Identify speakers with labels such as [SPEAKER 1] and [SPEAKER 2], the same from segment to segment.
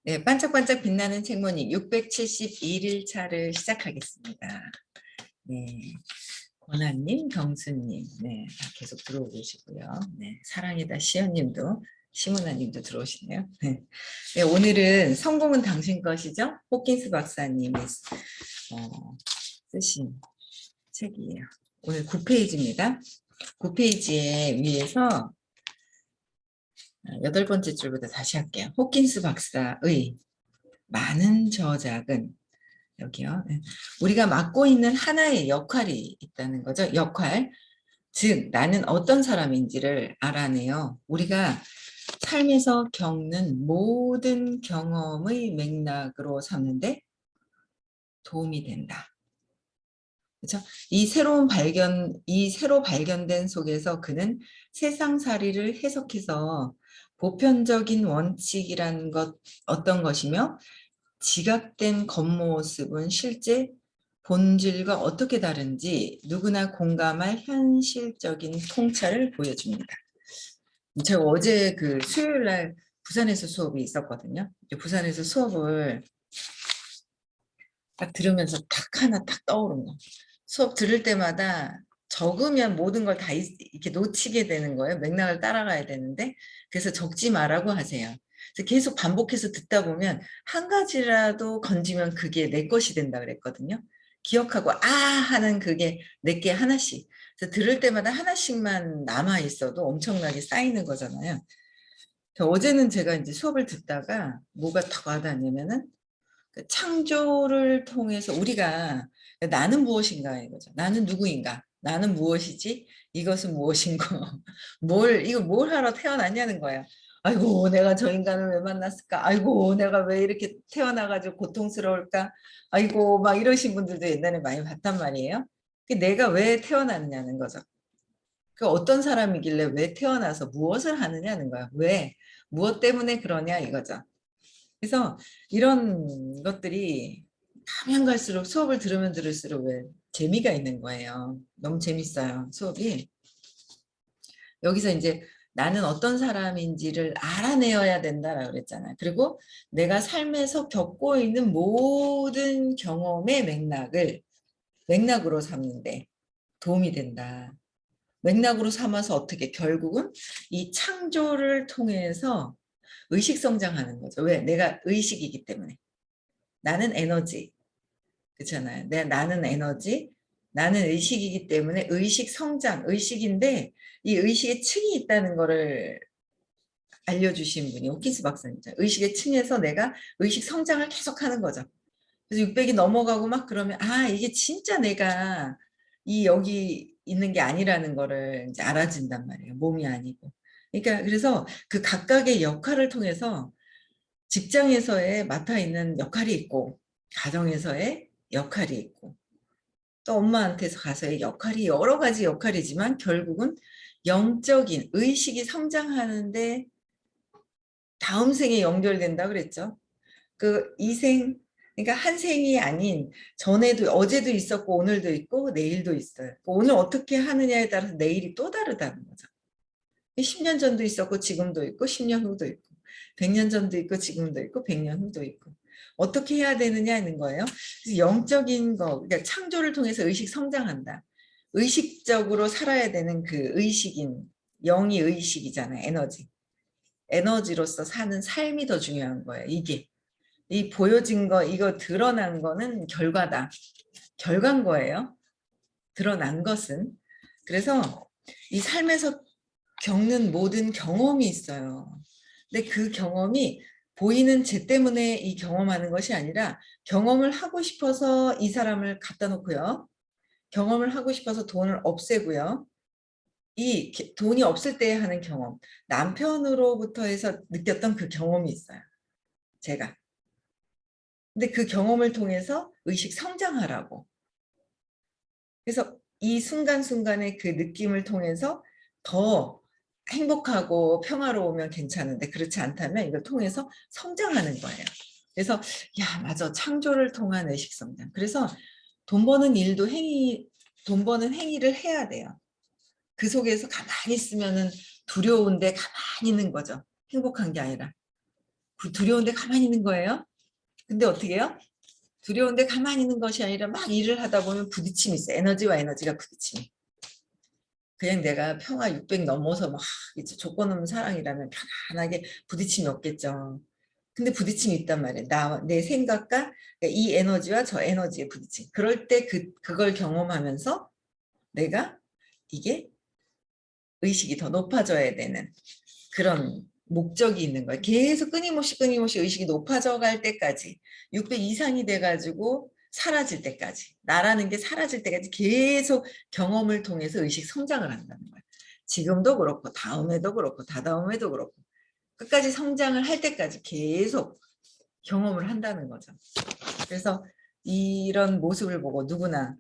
[SPEAKER 1] 네, 반짝반짝 빛나는 책모님 671일 차를 시작하겠습니다. 네, 권한님, 경수님, 네, 계속 들어오고 계시고요. 네, 사랑이다 시연님도, 시문아님도 들어오시네요. 네. 네, 오늘은 성공은 당신 것이죠? 호킨스 박사님이 쓰신 책이에요. 오늘 9페이지입니다. 9페이지에 위에서 8번째 줄부터 다시 할게요. 호킨스 박사의 많은 저작은 여기요. 우리가 맡고 있는 하나의 역할이 있다는 거죠. 역할. 즉 나는 어떤 사람인지를 알아내요. 우리가 삶에서 겪는 모든 경험의 맥락으로 삼는데 도움이 된다. 그렇죠? 이 새로 발견된 속에서 그는 세상살이를 해석해서 보편적인 원칙이라는 것 어떤 것이며 지각된 겉모습은 실제 본질과 어떻게 다른지 누구나 공감할 현실적인 통찰을 보여줍니다. 제가 어제 그 수요일 날 부산에서 수업이 있었거든요. 부산에서 수업을 딱 들으면서 딱 하나 딱 떠오른 거. 수업 들을 때마다 적으면 모든 걸 다 이렇게 놓치게 되는 거예요. 맥락을 따라가야 되는데. 그래서 적지 말라고 하세요. 그래서 계속 반복해서 듣다 보면 한 가지라도 건지면 그게 내 것이 된다 그랬거든요. 기억하고 아 하는 그게 내게 하나씩. 그래서 들을 때마다 하나씩만 남아 있어도 엄청나게 쌓이는 거잖아요. 어제는 제가 이제 수업을 듣다가 뭐가 탁 와닿냐면은 창조를 통해서 우리가 나는 무엇인가 이거죠. 나는 누구인가? 나는 무엇이지? 이것은 무엇인고? 이거 뭘 하러 태어났냐는 거야. 아이고, 내가 저 인간을 왜 만났을까? 아이고, 내가 왜 이렇게 태어나가지고 고통스러울까? 아이고, 막 이러신 분들도 옛날에 많이 봤단 말이에요. 내가 왜 태어났냐는 거죠. 그 어떤 사람이길래 왜 태어나서 무엇을 하느냐는 거야. 왜? 무엇 때문에 그러냐 이거죠. 그래서 이런 것들이 가면 갈수록 수업을 들으면 들을수록 왜 재미가 있는 거예요. 너무 재밌어요, 수업이. 여기서 이제 나는 어떤 사람인지를 알아내어야 된다라고 그랬잖아요. 그리고 내가 삶에서 겪고 있는 모든 경험의 맥락으로 삼는데 도움이 된다. 맥락으로 삼아서 어떻게 결국은 이 창조를 통해서 의식 성장하는 거죠. 왜? 내가 의식이기 때문에. 나는 에너지. 그렇잖아요. 나는 에너지, 나는 의식이기 때문에 의식 성장, 의식인데 이 의식의 층이 있다는 거를 알려주신 분이 호킨스 박사님이죠. 의식의 층에서 내가 의식 성장을 계속하는 거죠. 그래서 600이 넘어가고 막 그러면 아 이게 진짜 내가 이 여기 있는 게 아니라는 거를 이제 알아진단 말이에요. 몸이 아니고. 그러니까 그래서 그 각각의 역할을 통해서 직장에서의 맡아 있는 역할이 있고 가정에서의 역할이 있고 또 엄마한테서 가서의 역할이 여러 가지 역할이지만 결국은 영적인 의식이 성장하는데 다음 생에 연결된다 그랬죠. 그 이생 그러니까 한 생이 아닌 전에도 어제도 있었고 오늘도 있고 내일도 있어요. 오늘 어떻게 하느냐에 따라서 내일이 또 다르다는 거죠. 10년 전도 있었고 지금도 있고 10년 후도 있고 100년 전도 있고 지금도 있고 100년 후도 있고 어떻게 해야 되느냐는 거예요. 그래서 영적인 거 그러니까 창조를 통해서 의식 성장한다. 의식적으로 살아야 되는 그 의식인 영이 의식이잖아요. 에너지로서 사는 삶이 더 중요한 거예요. 이게 이 보여진 거 이거 드러난 거는 결과다. 결과인 거예요. 드러난 것은. 그래서 이 삶에서 겪는 모든 경험이 있어요. 근데 그 경험이 보이는 쟤 때문에 이 경험하는 것이 아니라 경험을 하고 싶어서 이 사람을 갖다 놓고요. 경험을 하고 싶어서 돈을 없애고요. 이 돈이 없을 때 하는 경험. 남편으로부터 해서 느꼈던 그 경험이 있어요. 제가. 근데 그 경험을 통해서 의식 성장하라고. 그래서 이 순간순간의 그 느낌을 통해서 더 행복하고 평화로우면 괜찮은데 그렇지 않다면 이걸 통해서 성장하는 거예요. 그래서 야 맞아 창조를 통한 의식 성장. 그래서 돈 버는 돈 버는 행위를 해야 돼요. 그 속에서 가만히 있으면은 두려운데 가만히 있는 거죠. 행복한 게 아니라. 두려운데 가만히 있는 거예요. 근데 어떻게 해요? 두려운데 가만히 있는 것이 아니라 막 일을 하다 보면 부딪힘이 있어요. 에너지와 에너지가 부딪힘이. 그냥 내가 평화 600 넘어서 막 이제 조건 없는 사랑이라면 편안하게 부딪힘이 없겠죠. 근데 부딪힘이 있단 말이에요. 내 생각과 이 에너지와 저 에너지의 부딪힘. 그럴 때 그걸 경험하면서 내가 이게 의식이 더 높아져야 되는 그런 목적이 있는 거예요. 계속 끊임없이 의식이 높아져 갈 때까지 600 이상이 돼가지고 사라질 때까지 나라는 게 사라질 때까지 계속 경험을 통해서 의식 성장을 한다는 거예요. 지금도 그렇고 다음에도 그렇고 다다음에도 그렇고 끝까지 성장을 할 때까지 계속 경험을 한다는 거죠. 그래서 이런 모습을 보고 누구나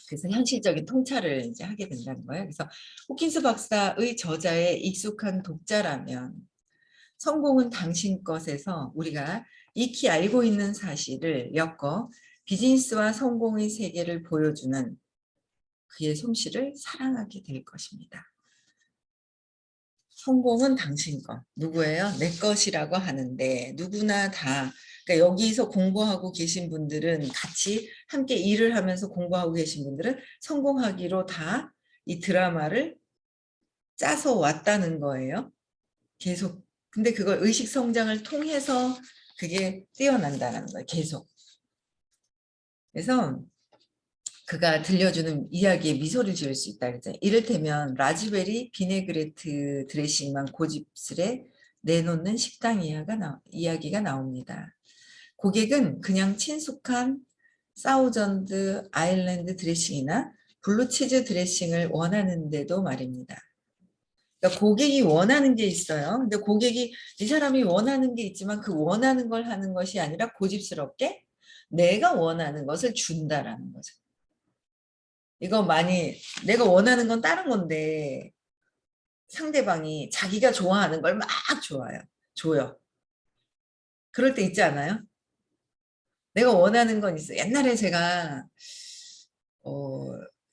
[SPEAKER 1] 그래서 현실적인 통찰을 이제 하게 된다는 거예요. 그래서 호킨스 박사의 저자에 익숙한 독자라면 성공은 당신 것에서 우리가 익히 알고 있는 사실을 엮어 비즈니스와 성공의 세계를 보여주는 그의 솜씨를 사랑하게 될 것입니다. 성공은 당신 것. 누구예요? 내 것이라고 하는데 누구나 다 그러니까 여기서 공부하고 계신 분들은 같이 함께 일을 하면서 공부하고 계신 분들은 성공하기로 다 이 드라마를 짜서 왔다는 거예요. 계속. 근데 그걸 의식 성장을 통해서 그게 뛰어난다는 거예요. 계속. 그래서 그가 들려주는 이야기에 미소를 지을 수 있다 그랬잖아요. 이를테면 라즈베리 비네그레트 드레싱만 고집스레 내놓는 식당 이야기가 나옵니다. 고객은 그냥 친숙한 사우전드 아일랜드 드레싱이나 블루치즈 드레싱을 원하는데도 말입니다. 그러니까 고객이 원하는 게 있어요. 근데 고객이 이 사람이 원하는 게 있지만 그 원하는 걸 하는 것이 아니라 고집스럽게 내가 원하는 것을 준다라는 거죠. 이거 많이 내가 원하는 건 다른 건데 상대방이 자기가 좋아하는 걸 막 줘요. 그럴 때 있지 않아요? 내가 원하는 건 있어. 옛날에 제가 어,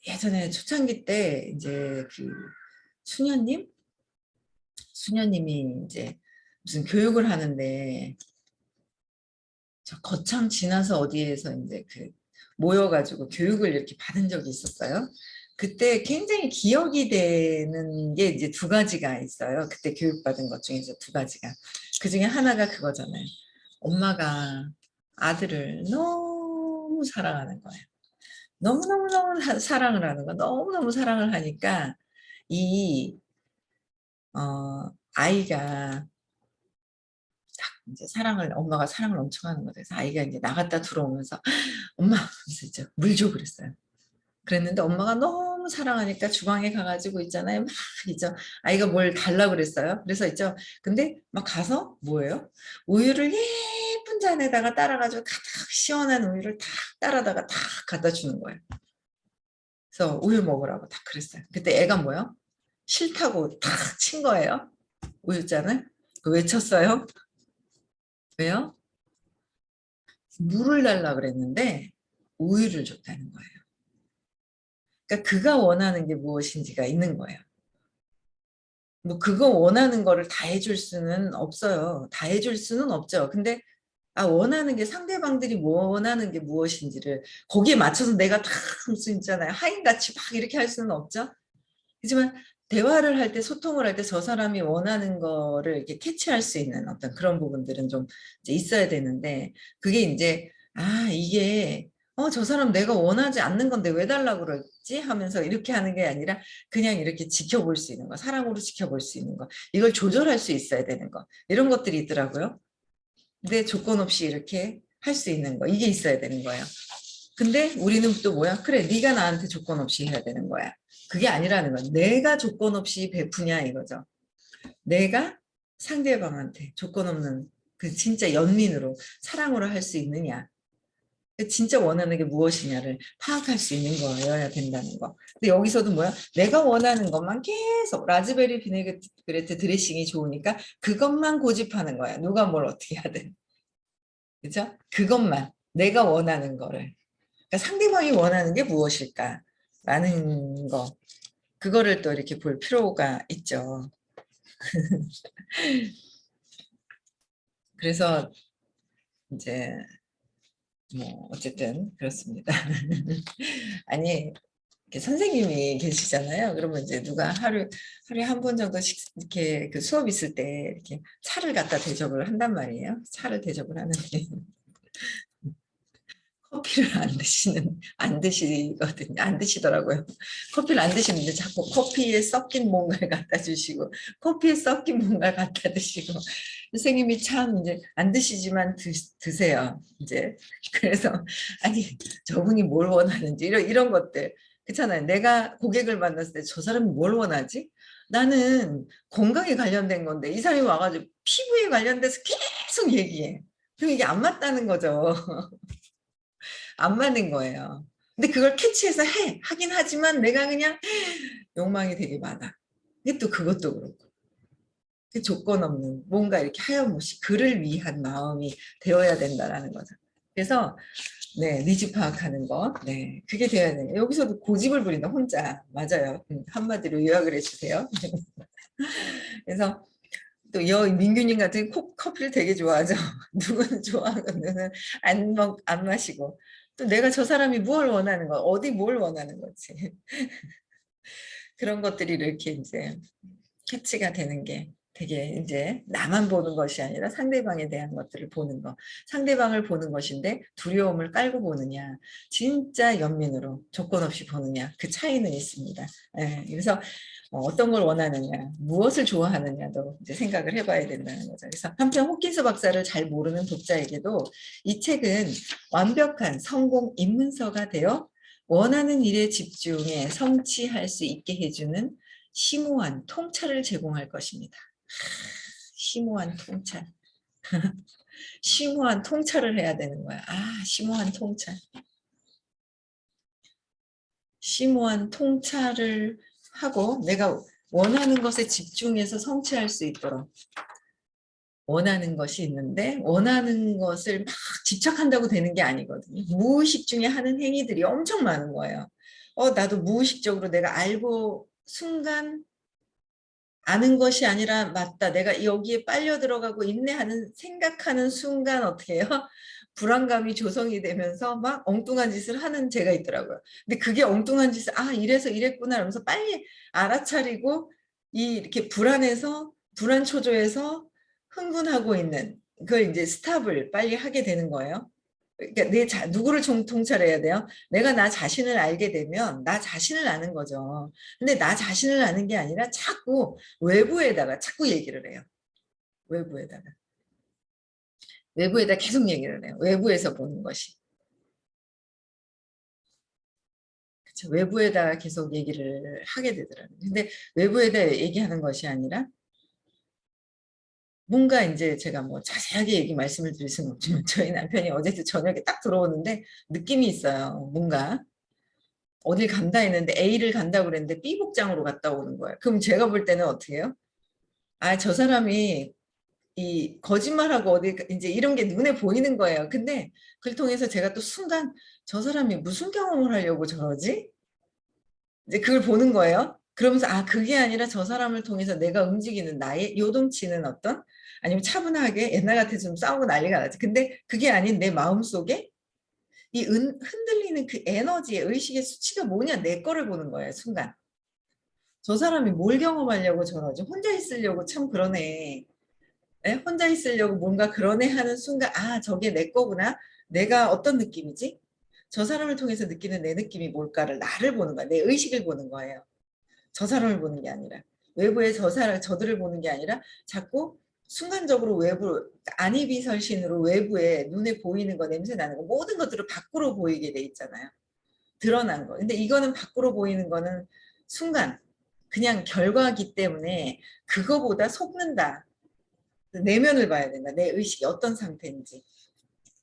[SPEAKER 1] 예전에 초창기 때 이제 그 수녀님 수녀님이 이제 무슨 교육을 하는데 저 거창 지나서 어디에서 이제 그 모여가지고 교육을 이렇게 받은 적이 있었어요. 그때 굉장히 기억이 되는 게 이제 두 가지가 있어요. 그때 교육받은 것 중에서 두 가지가. 그 중에 하나가 그거잖아요. 엄마가 아들을 너무 사랑하는 거예요. 너무너무너무 사랑을 하는 거. 너무너무 사랑을 하니까 이 아이가 이제 엄마가 사랑을 엄청 하는 거죠. 그래서 아이가 이제 나갔다 들어오면서 엄마 그래서 물 줘 그랬어요. 그랬는데 엄마가 너무 사랑하니까 주방에 가가지고 있잖아요. 막 있죠. 아이가 뭘 달라고 그랬어요. 그래서 있죠. 근데 막 가서 뭐예요? 우유를 예쁜 잔에다가 따라가지고 가득 시원한 우유를 탁 따라다가 탁 갖다 주는 거예요. 그래서 우유 먹으라고 딱 그랬어요. 그때 애가 뭐예요? 싫다고 탁 친 거예요. 우유잔을. 왜 쳤어요? 왜요? 물을 달라 그랬는데 우유를 줬다는 거예요. 그러니까 그가 원하는 게 무엇인지가 있는 거예요. 뭐 그거 원하는 거를 다 해줄 수는 없어요. 다 해줄 수는 없죠. 근데 원하는 게 상대방들이 원하는 게 무엇인지를 거기에 맞춰서 내가 다 할 수 있잖아요. 하인같이 막 이렇게 할 수는 없죠. 하지만 대화를 할 때 소통을 할 때 저 사람이 원하는 거를 이렇게 캐치할 수 있는 어떤 그런 부분들은 좀 이제 있어야 되는데 그게 이제 이게 저 사람 내가 원하지 않는 건데 왜 달라고 그러지 하면서 이렇게 하는 게 아니라 그냥 이렇게 지켜볼 수 있는 거 사랑으로 지켜볼 수 있는 거 이걸 조절할 수 있어야 되는 거 이런 것들이 있더라고요. 근데 조건 없이 이렇게 할 수 있는 거 이게 있어야 되는 거예요. 근데 우리는 또 뭐야? 그래 네가 나한테 조건 없이 해야 되는 거야. 그게 아니라는 거야. 내가 조건 없이 베푸냐 이거죠. 내가 상대방한테 조건 없는 그 진짜 연민으로 사랑으로 할 수 있느냐. 진짜 원하는 게 무엇이냐를 파악할 수 있는 거여야 된다는 거. 근데 여기서도 뭐야? 내가 원하는 것만 계속 라즈베리 비네그레트 드레싱이 좋으니까 그것만 고집하는 거야. 누가 뭘 어떻게 하든. 그죠? 그것만 내가 원하는 거를. 그러니까 상대방이 원하는 게 무엇일까라는 거. 그거를 또 이렇게 볼 필요가 있죠. 그래서 이제 뭐 어쨌든 그렇습니다. 아니 이렇게 선생님이 계시잖아요. 그러면 이제 누가 하루에 한 번 정도씩 이렇게 그 수업 있을 때 이렇게 차를 갖다 대접을 한단 말이에요. 차를 대접을 하는데 커피를 안 드시거든요. 안 드시더라고요. 커피를 안 드시는데 자꾸 커피에 섞인 뭔가를 갖다 주시고 커피에 섞인 뭔가를 갖다 드시고 선생님이 참 이제 안 드시지만 드세요. 이제 그래서 아니 저분이 뭘 원하는지 이런 것들 그렇잖아요. 내가 고객을 만났을 때 저 사람이 뭘 원하지? 나는 건강에 관련된 건데 이 사람이 와가지고 피부에 관련돼서 계속 얘기해. 그럼 이게 안 맞다는 거죠. 안 맞는 거예요. 근데 그걸 캐치해서 하긴 하지만 내가 그냥 욕망이 되게 많아. 이게 또 그것도 그렇고. 그 조건 없는 뭔가 이렇게 하염없이 그를 위한 마음이 되어야 된다라는 거죠. 그래서 네, 니즈 파악하는 것, 네, 그게 돼야 돼요. 여기서도 고집을 부린다, 혼자. 맞아요. 한마디로 요약을 해주세요. 그래서 또 민규님 같은 커피를 되게 좋아하죠. 누구는 좋아하고 누구는 안 마시고. 또 내가 저 사람이 뭘 원하는 거, 어디 뭘 원하는 거지. 그런 것들이 이렇게 이제 캐치가 되는 게 되게 이제 나만 보는 것이 아니라 상대방에 대한 것들을 보는 거. 상대방을 보는 것인데 두려움을 깔고 보느냐, 진짜 연민으로 조건 없이 보느냐, 그 차이는 있습니다. 예, 그래서 어떤 걸 원하느냐, 무엇을 좋아하느냐도 이제 생각을 해봐야 된다는 거죠. 그래서 한편 호킨스 박사를 잘 모르는 독자에게도 이 책은 완벽한 성공 입문서가 되어 원하는 일에 집중해 성취할 수 있게 해주는 심오한 통찰을 제공할 것입니다. 심오한 통찰. 심오한 통찰을 해야 되는 거야. 심오한 통찰. 심오한 통찰을 하고 내가 원하는 것에 집중해서 성취할 수 있도록 원하는 것이 있는데 원하는 것을 막 집착한다고 되는 게 아니거든요. 무의식 중에 하는 행위들이 엄청 많은 거예요. 나도 무의식적으로 내가 알고 순간 아는 것이 아니라 맞다. 내가 여기에 빨려 들어가고 있네 하는 생각하는 순간 어떻게 해요? 불안감이 조성이 되면서 막 엉뚱한 짓을 하는 제가 있더라고요. 근데 그게 엉뚱한 짓을 이래서 이랬구나 하면서 빨리 알아차리고 이렇게 불안 초조해서 흥분하고 있는 그걸 이제 스탑을 빨리 하게 되는 거예요. 그러니까 누구를 통찰해야 돼요? 내가 나 자신을 알게 되면 나 자신을 아는 거죠. 근데 나 자신을 아는 게 아니라 자꾸 외부에다가 자꾸 얘기를 해요. 외부에다가. 외부에다 계속 얘기를 해요. 외부에서 보는 것이. 그쵸? 외부에다가 계속 얘기를 하게 되더라고요. 근데 외부에다 얘기하는 것이 아니라 뭔가 이제 제가 뭐 자세하게 말씀을 드릴 수는 없지만 저희 남편이 어제도 저녁에 딱 들어오는데 느낌이 있어요. 뭔가 어딜 간다 했는데 A를 간다고 그랬는데 B 복장으로 갔다 오는 거예요. 그럼 제가 볼 때는 어떻게 해요? 저 사람이 이 거짓말하고 어디 이제 이런 게 눈에 보이는 거예요. 근데 그걸 통해서 제가 또 순간 저 사람이 무슨 경험을 하려고 저러지? 이제 그걸 보는 거예요. 그러면서 그게 아니라 저 사람을 통해서 내가 움직이는 나의 요동치는 어떤 아니면 차분하게 옛날 같아서 싸우고 난리가 나지. 근데 그게 아닌 내 마음속에 이 흔들리는 그 에너지의 의식의 수치가 뭐냐 내 거를 보는 거예요. 순간. 저 사람이 뭘 경험하려고 저러지? 혼자 있으려고 참 그러네. 예? 혼자 있으려고 뭔가 그러네 하는 순간 저게 내 거구나. 내가 어떤 느낌이지? 저 사람을 통해서 느끼는 내 느낌이 뭘까를 나를 보는 거야. 내 의식을 보는 거예요. 저 사람을 보는 게 아니라 외부의 저들을 보는 게 아니라 자꾸 순간적으로 외부 안이비설신으로 외부에 눈에 보이는 거 냄새 나는 거 모든 것들을 밖으로 보이게 돼 있잖아요. 드러난 거. 근데 이거는 밖으로 보이는 거는 순간 그냥 결과기 때문에 그거보다 속는다. 내면을 봐야 된다. 내 의식이 어떤 상태인지.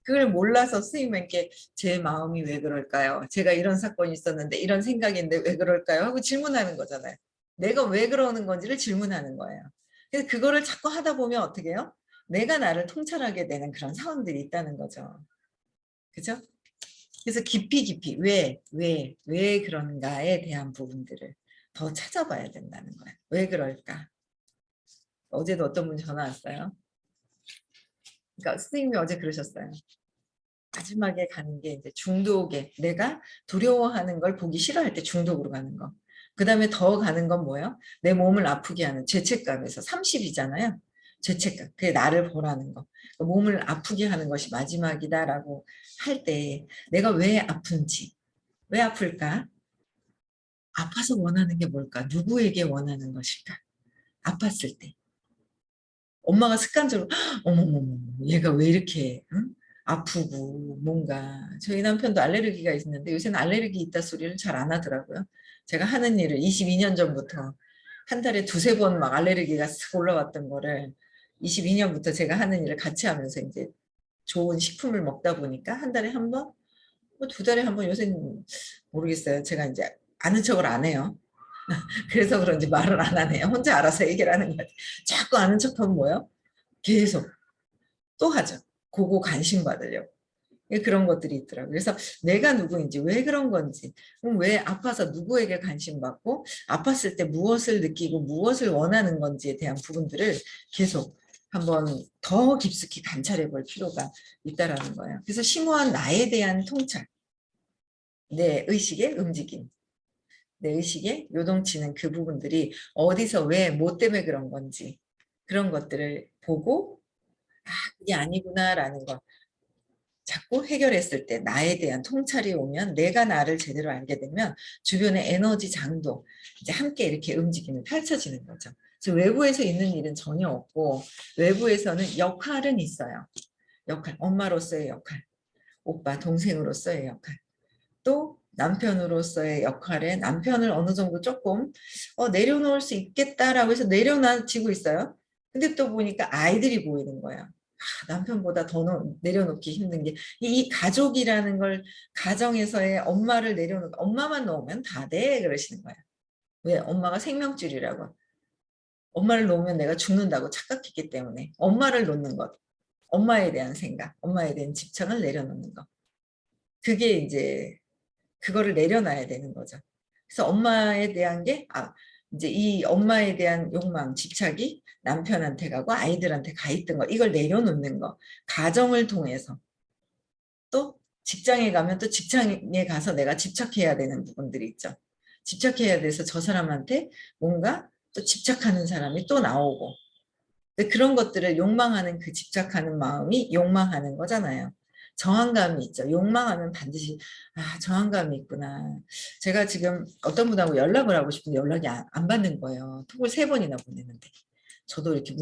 [SPEAKER 1] 그걸 몰라서 스님에게 제 마음이 왜 그럴까요? 제가 이런 사건이 있었는데 이런 생각인데 왜 그럴까요? 하고 질문하는 거잖아요. 내가 왜 그러는 건지를 질문하는 거예요. 그래서 그거를 자꾸 하다 보면 어떻게 해요? 내가 나를 통찰하게 되는 그런 상황들이 있다는 거죠. 그죠? 그래서 깊이 왜 그런가에 대한 부분들을 더 찾아봐야 된다는 거예요. 왜 그럴까? 어제도 어떤 분이 전화 왔어요. 그러니까 선생님이 어제 그러셨어요. 마지막에 가는 게 이제 중독에, 내가 두려워하는 걸 보기 싫어할 때 중독으로 가는 거. 그 다음에 더 가는 건 뭐예요? 내 몸을 아프게 하는 죄책감에서 30이잖아요. 죄책감. 그게 나를 보라는 거. 몸을 아프게 하는 것이 마지막이다라고 할 때 내가 왜 아픈지, 왜 아플까? 아파서 원하는 게 뭘까? 누구에게 원하는 것일까? 아팠을 때. 엄마가 습관적으로 어머머머 얘가 왜 이렇게 응? 아프고 뭔가 저희 남편도 알레르기가 있는데 요새는 알레르기 있다 소리를 잘 안 하더라고요. 제가 하는 일을 22년 전부터 한 달에 두세 번 막 알레르기가 싹 올라왔던 거를 22년부터 제가 하는 일을 같이 하면서 이제 좋은 식품을 먹다 보니까 한 달에 한 번, 뭐 두 달에 한 번 요새는 모르겠어요. 제가 이제 아는 척을 안 해요. 그래서 그런지 말을 안 하네요. 혼자 알아서 해결하는 것 같아요. 자꾸 아는 척하면 뭐예요? 계속 또 하죠. 그거 관심 받으려고. 그런 것들이 있더라고요. 그래서 내가 누구인지, 왜 그런 건지, 왜 아파서 누구에게 관심 받고, 아팠을 때 무엇을 느끼고 무엇을 원하는 건지에 대한 부분들을 계속 한번 더 깊숙이 관찰해 볼 필요가 있다라는 거예요. 그래서 심오한 나에 대한 통찰, 내 의식의 움직임, 내 의식의 요동치는 그 부분들이 어디서 왜, 뭐 때문에 그런 건지, 그런 것들을 보고, 아, 그게 아니구나라는 거. 자꾸 해결했을 때 나에 대한 통찰이 오면 내가 나를 제대로 알게 되면 주변의 에너지 장도 이제 함께 이렇게 움직임이 펼쳐지는 거죠. 그래서 외부에서 있는 일은 전혀 없고 외부에서는 역할은 있어요. 역할, 엄마로서의 역할, 오빠, 동생으로서의 역할, 또 남편으로서의 역할에 남편을 어느 정도 조금 내려놓을 수 있겠다라고 해서 내려놔지고 있어요. 근데 또 보니까 아이들이 보이는 거예요. 남편보다 더 내려놓기 힘든 게 이 가족이라는 걸 가정에서의 엄마를 내려놓고 엄마만 놓으면 다 돼 그러시는 거예요. 왜? 엄마가 생명줄이라고. 엄마를 놓으면 내가 죽는다고 착각했기 때문에 엄마를 놓는 것. 엄마에 대한 생각, 엄마에 대한 집착을 내려놓는 것. 그게 이제 그거를 내려놔야 되는 거죠. 그래서 엄마에 대한 게 이제 이 엄마에 대한 욕망, 집착이 남편한테 가고 아이들한테 가 있던 거 이걸 내려놓는 거. 가정을 통해서 또 직장에 가면 또 직장에 가서 내가 집착해야 되는 부분들이 있죠. 집착해야 돼서 저 사람한테 뭔가 또 집착하는 사람이 또 나오고 그런 것들을 욕망하는 그 집착하는 마음이 욕망하는 거잖아요. 저항감이 있죠. 욕망하면 반드시 저항감이 있구나. 제가 지금 어떤 분하고 연락을 하고 싶은데 연락이 안 받는 거예요. 톡을 3번이나 보내는데 저도 이렇게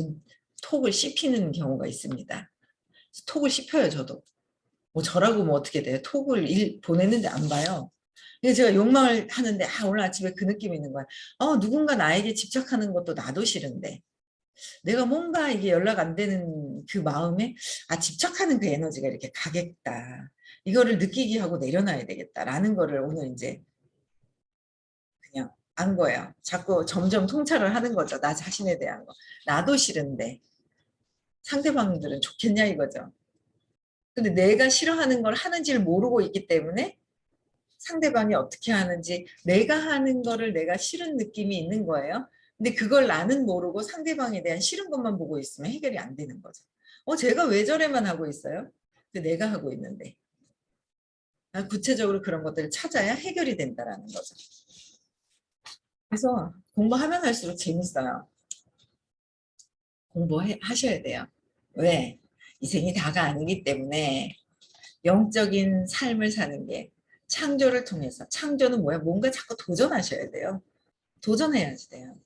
[SPEAKER 1] 톡을 씹히는 경우가 있습니다. 톡을 씹혀요 저도. 뭐 저라고 뭐 어떻게 돼요. 톡을 보냈는데 안 봐요. 근데 제가 욕망을 하는데 오늘 아침에 그 느낌이 있는 거야. 누군가 나에게 집착하는 것도 나도 싫은데 내가 뭔가 이게 연락 안 되는 그 마음에 집착하는 그 에너지가 이렇게 가겠다. 이거를 느끼게 하고 내려놔야 되겠다라는 거를 오늘 이제 그냥 안 거예요. 자꾸 점점 통찰을 하는 거죠. 나 자신에 대한 거. 나도 싫은데 상대방들은 좋겠냐 이거죠. 근데 내가 싫어하는 걸 하는지를 모르고 있기 때문에 상대방이 어떻게 하는지 내가 하는 거를 내가 싫은 느낌이 있는 거예요. 근데 그걸 나는 모르고 상대방에 대한 싫은 것만 보고 있으면 해결이 안 되는 거죠. 제가 왜 저래만 하고 있어요? 근데 내가 하고 있는데. 구체적으로 그런 것들을 찾아야 해결이 된다라는 거죠. 그래서 공부하면 할수록 재밌어요. 공부하셔야 돼요. 왜? 인생이 다가 아니기 때문에 영적인 삶을 사는 게 창조를 통해서 창조는 뭐야? 뭔가 자꾸 도전하셔야 돼요. 도전해야지 돼요.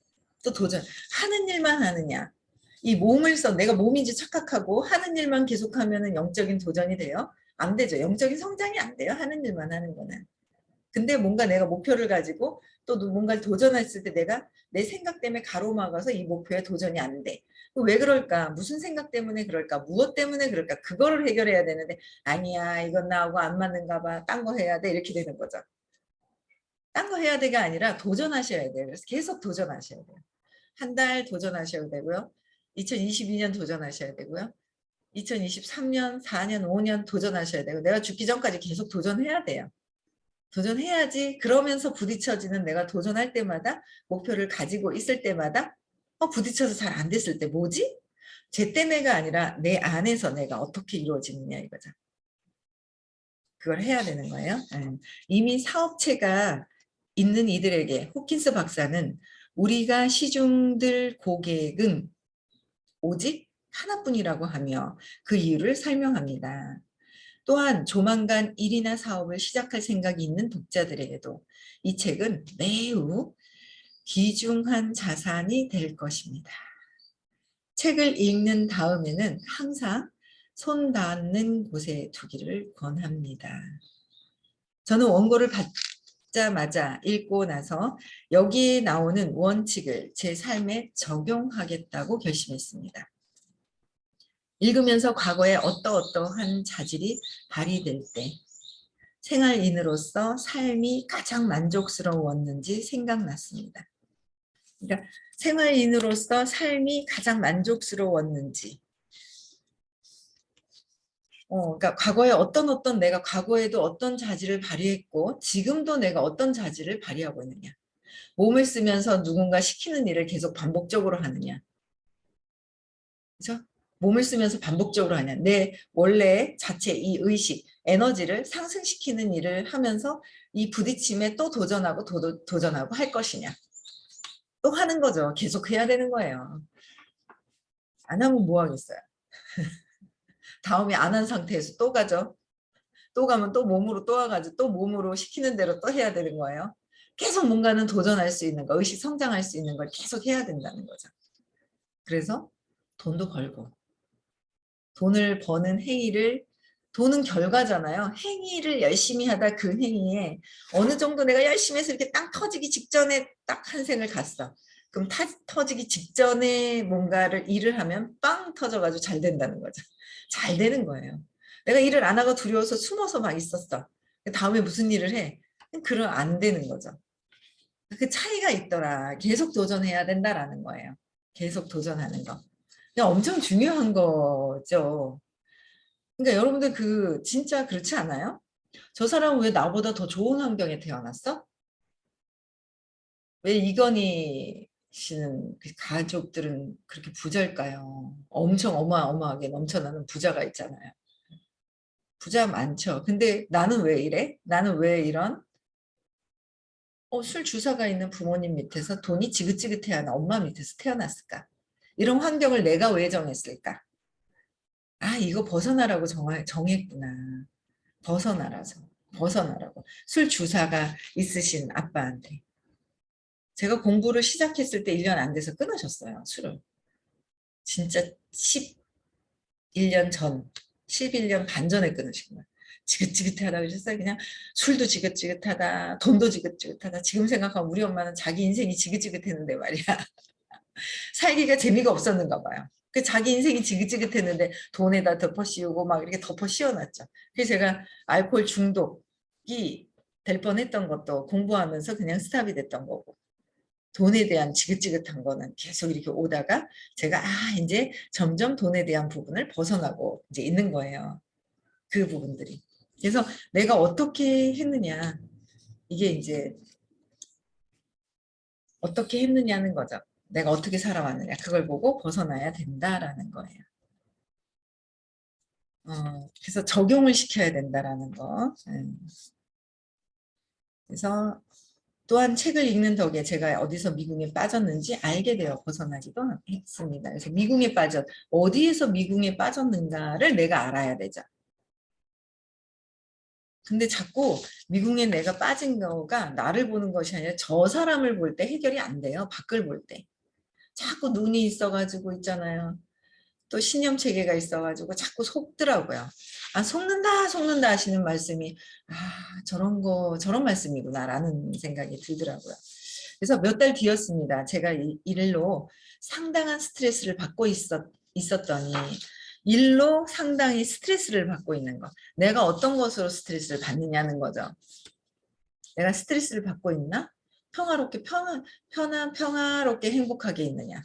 [SPEAKER 1] 또 도전. 하는 일만 하느냐. 이 몸을 써 내가 몸인지 착각하고 하는 일만 계속하면 영적인 도전이 돼요? 안 되죠. 영적인 성장이 안 돼요. 하는 일만 하는 거는. 근데 뭔가 내가 목표를 가지고 또 뭔가를 도전했을 때 내가 내 생각 때문에 가로막아서 이 목표에 도전이 안 돼. 왜 그럴까? 무슨 생각 때문에 그럴까? 무엇 때문에 그럴까? 그거를 해결해야 되는데 아니야 이건 나하고 안 맞는가 봐. 딴 거 해야 돼. 이렇게 되는 거죠. 딴 거 해야 돼가 아니라 도전하셔야 돼요. 그래서 계속 도전하셔야 돼요. 한 달 도전하셔야 되고요. 2022년 도전하셔야 되고요. 2023년, 4년, 5년 도전하셔야 되고 내가 죽기 전까지 계속 도전해야 돼요. 도전해야지 그러면서 부딪혀지는 내가 도전할 때마다 목표를 가지고 있을 때마다 부딪혀서 잘 안 됐을 때 뭐지? 제때 내가 아니라 내 안에서 내가 어떻게 이루어지느냐 이거죠. 그걸 해야 되는 거예요. 이미 사업체가 있는 이들에게 호킨스 박사는 우리가 시중들 고객은 오직 하나뿐이라고 하며 그 이유를 설명합니다. 또한 조만간 일이나 사업을 시작할 생각이 있는 독자들에게도 이 책은 매우 귀중한 자산이 될 것입니다. 책을 읽는 다음에는 항상 손 닿는 곳에 두기를 권합니다. 저는 원고를 받자마자 읽고 나서 여기에 나오는 원칙을 제 삶에 적용하겠다고 결심했습니다. 읽으면서 과거에 어떠한 자질이 발휘될 때 생활인으로서 삶이 가장 만족스러웠는지 생각났습니다. 그러니까 생활인으로서 삶이 가장 만족스러웠는지, 그러니까 과거에 어떤 내가 과거에도 어떤 자질을 발휘했고 지금도 내가 어떤 자질을 발휘하고 있느냐. 몸을 쓰면서 누군가 시키는 일을 계속 반복적으로 하느냐. 그렇죠? 몸을 쓰면서 반복적으로 하냐. 내 원래 자체 이 의식, 에너지를 상승시키는 일을 하면서 이 부딪힘에 또 도전하고 도전하고 할 것이냐. 또 하는 거죠. 계속 해야 되는 거예요. 안 하면 뭐 하겠어요. 다음에 안 한 상태에서 또 가죠. 또 가면 또 몸으로 또 와가지고 또 몸으로 시키는 대로 또 해야 되는 거예요. 계속 뭔가는 도전할 수 있는 거, 의식 성장할 수 있는 걸 계속 해야 된다는 거죠. 그래서 돈도 벌고 돈을 버는 행위를 돈은 결과잖아요. 행위를 열심히 하다 그 행위에 어느 정도 내가 열심히 해서 이렇게 땅 터지기 직전에 딱 한 생을 갔어. 그럼 터지기 직전에 뭔가를 일을 하면 빵 터져가지고 잘 된다는 거죠. 잘 되는 거예요. 내가 일을 안 하고 두려워서 숨어서 막 있었어. 다음에 무슨 일을 해? 그럼 안 되는 거죠. 그 차이가 있더라. 계속 도전해야 된다라는 거예요. 계속 도전하는 거. 엄청 중요한 거죠. 그러니까 여러분들 진짜 그렇지 않아요? 저 사람은 왜 나보다 더 좋은 환경에 태어났어? 왜 이건희 씨는 그 가족들은 그렇게 부자일까요? 엄청 어마어마하게 넘쳐나는 부자가 있잖아요. 부자 많죠. 근데 나는 왜 이래? 나는 왜 이런 술 주사가 있는 부모님 밑에서 돈이 지긋지긋해야 하나 엄마 밑에서 태어났을까? 이런 환경을 내가 왜 정했을까? 이거 벗어나라고 정했구나. 벗어나라고. 술 주사가 있으신 아빠한테. 제가 공부를 시작했을 때 1년 안 돼서 끊으셨어요, 술을. 진짜 11년 전, 11년 반 전에 끊으신 거예요. 지긋지긋하다고 하셨어요. 그냥 술도 지긋지긋하다, 돈도 지긋지긋하다. 지금 생각하면 우리 엄마는 자기 인생이 지긋지긋했는데 말이야. 살기가 재미가 없었는가 봐요. 그 자기 인생이 지긋지긋했는데 돈에다 덮어 씌우고 막 이렇게 덮어 씌워놨죠. 그래서 제가 알코올 중독이 될 뻔했던 것도 공부하면서 그냥 스탑이 됐던 거고 돈에 대한 지긋지긋한 거는 계속 이렇게 오다가 제가 이제 점점 돈에 대한 부분을 벗어나고 이제 있는 거예요. 그 부분들이. 그래서 내가 어떻게 했느냐 이게 이제 어떻게 했느냐는 거죠. 내가 어떻게 살아왔느냐 그걸 보고 벗어나야 된다라는 거예요. 그래서 적용을 시켜야 된다라는 거. 그래서 또한 책을 읽는 덕에 제가 어디서 미궁에 빠졌는지 알게 되어 벗어나기도 했습니다. 그래서 미궁에 어디에서 미궁에 빠졌는가를 내가 알아야 되죠. 근데 자꾸 미궁에 내가 빠진 거가 나를 보는 것이 아니라 저 사람을 볼 때 해결이 안 돼요. 밖을 볼 때. 자꾸 눈이 있어가지고 있잖아요. 또 신념체계가 있어가지고 자꾸 속더라고요. 속는다 하시는 말씀이 저런 말씀이구나 라는 생각이 들더라고요. 그래서 몇 달 뒤였습니다. 제가 일로 상당한 스트레스를 받고 있었더니 일로 상당히 스트레스를 받고 있는 거. 내가 어떤 것으로 스트레스를 받느냐는 거죠. 내가 스트레스를 받고 있나? 평화롭게 평화롭게 행복하게 있느냐?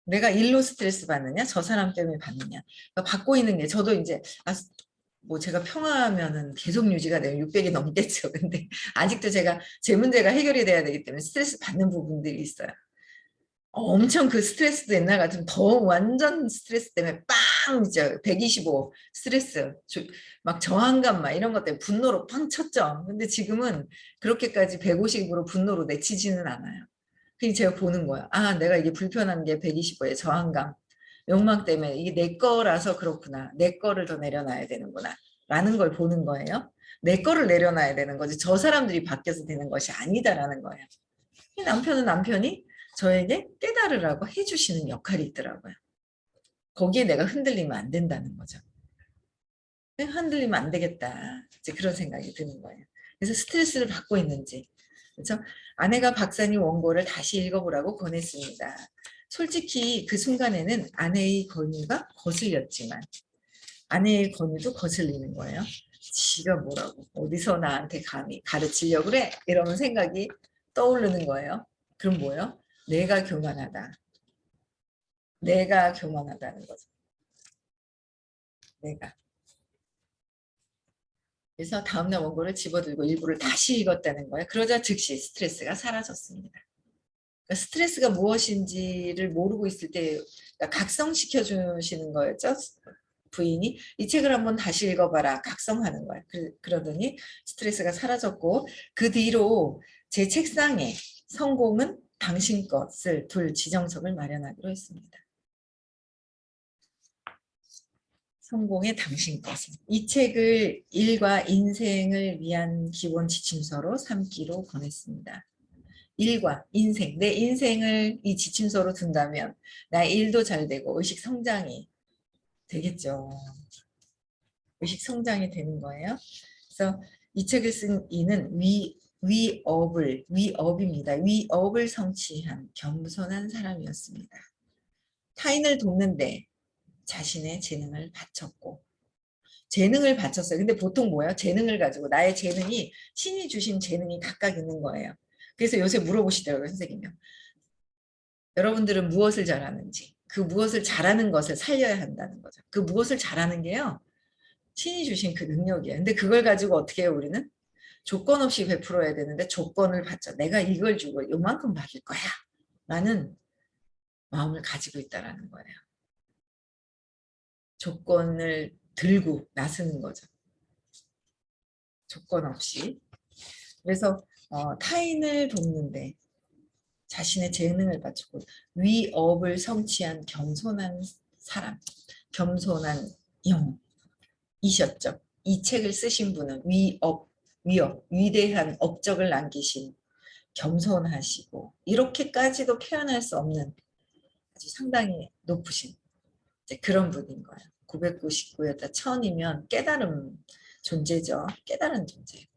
[SPEAKER 1] 내가 일로 스트레스 받느냐? 저 사람 때문에 받느냐? 그러니까 받고 있는 게 저도 이제 뭐 제가 평화하면은 계속 유지가 돼요. 600이 넘겠죠. 근데 아직도 제 문제가 해결이 돼야 되기 때문에 스트레스 받는 부분들이 있어요. 엄청 그 스트레스도 옛날 같으면 더 완전 스트레스 때문에 빵 이제 125 스트레스 막 저항감 막 이런 것 때문에 분노로 빵 쳤죠. 근데 지금은 그렇게까지 150으로 분노로 내치지는 않아요. 그냥 제가 보는 거야. 아, 내가 이게 불편한 게 125의 저항감, 욕망 때문에 이게 내 거라서 그렇구나. 내 거를 더 내려놔야 되는구나. 라는 걸 보는 거예요. 내 거를 내려놔야 되는 거지. 저 사람들이 바뀌어서 되는 것이 아니다라는 거예요. 이 남편은 남편이 저에게 깨달으라고 해주시는 역할이 있더라고요. 거기에 내가 흔들리면 안 된다는 거죠. 흔들리면 안 되겠다. 이제 그런 생각이 드는 거예요. 그래서 스트레스를 받고 있는지. 그래서 아내가 박사님 원고를 다시 읽어보라고 권했습니다. 솔직히 그 순간에는 아내의 권유가 거슬렸지만 아내의 권유도 거슬리는 거예요. 지가 뭐라고 어디서 나한테 감히 가르치려고 그래? 이런 생각이 떠오르는 거예요. 그럼 뭐예요? 내가 교만하다. 내가 교만하다는 거죠. 내가. 그래서 다음날 원고를 집어들고 일부를 다시 읽었다는 거예요. 그러자 즉시 스트레스가 사라졌습니다. 그러니까 스트레스가 무엇인지를 모르고 있을 때 그러니까 각성시켜 주시는 거였죠. 부인이 이 책을 한번 다시 읽어봐라. 각성하는 거예요. 그러더니 스트레스가 사라졌고 그 뒤로 제 책상에 성공은 당신 것을 둘 지정석을 마련하기로 했습니다. 성공의 당신 것은 이 책을 일과 인생을 위한 기본 지침서로 삼기로 권했습니다. 일과 인생, 내 인생을 이 지침서로 둔다면 나의 일도 잘 되고 의식 성장이 되겠죠. 의식 성장이 되는 거예요. 그래서 이 책을 쓴 이는 위업입니다. 위업을 성취한 겸손한 사람이었습니다. 타인을 돕는데 자신의 재능을 바쳤고 재능을 바쳤어요. 근데 보통 뭐예요? 재능을 가지고 나의 재능이 신이 주신 재능이 각각 있는 거예요. 그래서 요새 물어보시더라고요, 선생님이. 여러분들은 무엇을 잘하는지 그 무엇을 잘하는 것을 살려야 한다는 거죠. 그 무엇을 잘하는 게요. 신이 주신 그 능력이에요. 근데 그걸 가지고 어떻게 해요, 우리는? 조건 없이 베풀어야 되는데 조건을 받죠. 내가 이걸 주고 요만큼 받을 거야. 라는 마음을 가지고 있다는 거예요. 조건을 들고 나서는 거죠. 조건 없이. 그래서 타인을 돕는데 자신의 재능을 바치고 위업을 성취한 겸손한 사람, 겸손한 영이셨죠. 이 책을 쓰신 분은 위대한 업적을 남기신 겸손하시고 이렇게까지도 표현할 수 없는 아주 상당히 높으신 그런 분인 거예요. 999였다 1000이면 깨달음 존재죠. 깨달은 존재.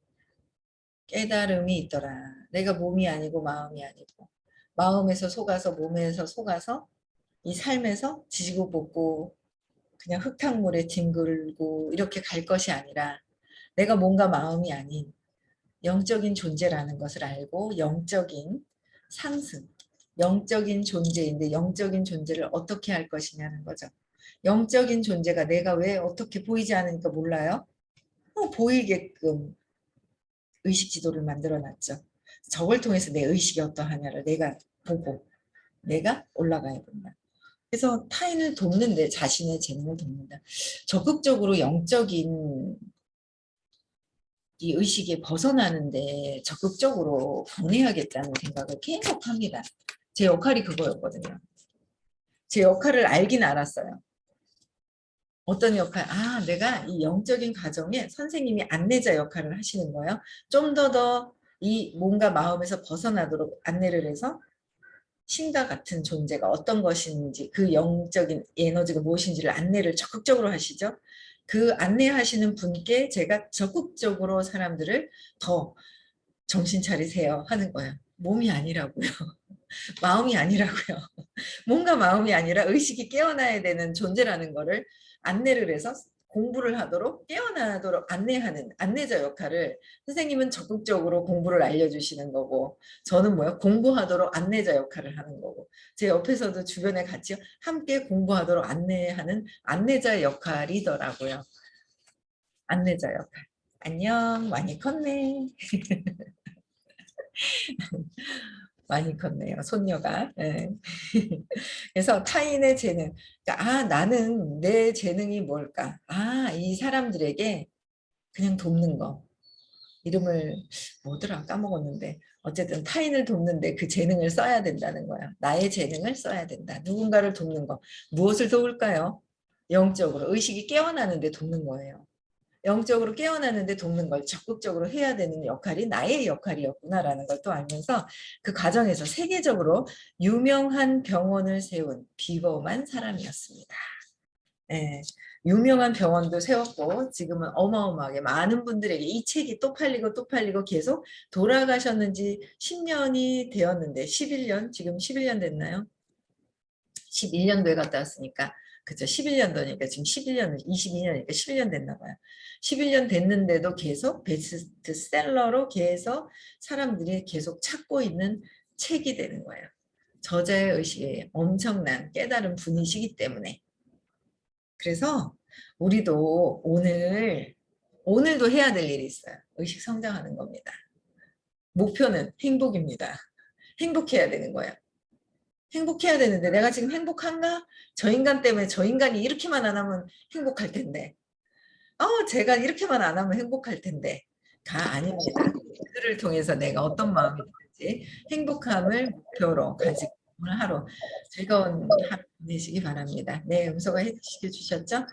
[SPEAKER 1] 깨달음이 있더라. 내가 몸이 아니고 마음이 아니고 마음에서 속아서 몸에서 속아서 이 삶에서 지지고 볶고 그냥 흙탕물에 뒹굴고 이렇게 갈 것이 아니라 내가 뭔가 마음이 아닌 영적인 존재라는 것을 알고 영적인 상승, 영적인 존재인데 영적인 존재를 어떻게 할 것이냐는 거죠. 영적인 존재가 내가 왜 어떻게 보이지 않으니까 몰라요? 보이게끔 의식 지도를 만들어 놨죠. 저걸 통해서 내 의식이 어떠하냐를 내가 보고 내가 올라가야 된다. 그래서 타인을 돕는데 자신의 재능을 돕는다. 적극적으로 영적인 이 의식에 벗어나는데 적극적으로 보내야겠다는 생각을 계속 합니다. 제 역할이 그거였거든요. 제 역할을 알긴 알았어요. 어떤 역할? 아, 내가 이 영적인 과정에 선생님이 안내자 역할을 하시는 거예요. 좀 더 이 뭔가 마음에서 벗어나도록 안내를 해서 신과 같은 존재가 어떤 것인지 그 영적인 에너지가 무엇인지를 안내를 적극적으로 하시죠. 그 안내하시는 분께 제가 적극적으로 사람들을 더 정신 차리세요 하는 거예요. 몸이 아니라고요. 마음이 아니라고요. 뭔가 마음이 아니라 의식이 깨어나야 되는 존재라는 거를 안내를 해서 공부를 하도록 깨어나도록 안내하는 안내자 역할을 선생님은 적극적으로 공부를 알려주시는 거고 저는 뭐야 공부하도록 안내자 역할을 하는 거고 제 옆에서도 주변에 같이 함께 공부하도록 안내하는 안내자 역할이더라고요. 안내자 역할. 안녕 많이 컸네. 많이 컸네요. 손녀가. 예. 그래서 타인의 재능. 그러니까 나는 내 재능이 뭘까? 이 사람들에게 그냥 돕는 거. 이름을 뭐더라 까먹었는데 어쨌든 타인을 돕는데 그 재능을 써야 된다는 거야. 나의 재능을 써야 된다. 누군가를 돕는 거. 무엇을 도울까요? 영적으로 의식이 깨어나는데 돕는 거예요. 영적으로 깨어나는데 돕는 걸 적극적으로 해야 되는 역할이 나의 역할이었구나라는 걸 또 알면서 그 과정에서 세계적으로 유명한 병원을 세운 비범한 사람이었습니다. 예, 유명한 병원도 세웠고 지금은 어마어마하게 많은 분들에게 이 책이 또 팔리고 또 팔리고 계속 돌아가셨는지 10년이 되었는데 11년 지금 11년 됐나요? 11년도에 갔다 왔으니까 그죠 11년도니까 지금 11년 22년이니까 11년 됐나 봐요. 11년 됐는데도 계속 베스트셀러로 계속 사람들이 계속 찾고 있는 책이 되는 거예요. 저자의 의식이 엄청난 깨달은 분이시기 때문에. 그래서 우리도 오늘도 해야 될 일이 있어요. 의식 성장하는 겁니다. 목표는 행복입니다. 행복해야 되는 거예요. 행복해야 되는데 내가 지금 행복한가? 저 인간 때문에 저 인간이 이렇게만 안 하면 행복할 텐데. 제가 이렇게만 안 하면 행복할 텐데. 가 아닙니다. 그를 통해서 내가 어떤 마음이 드는지 행복함을 목표로 가지고 오늘 하루 즐거운 하루 보내시기 바랍니다. 네, 음소거 해주셨죠?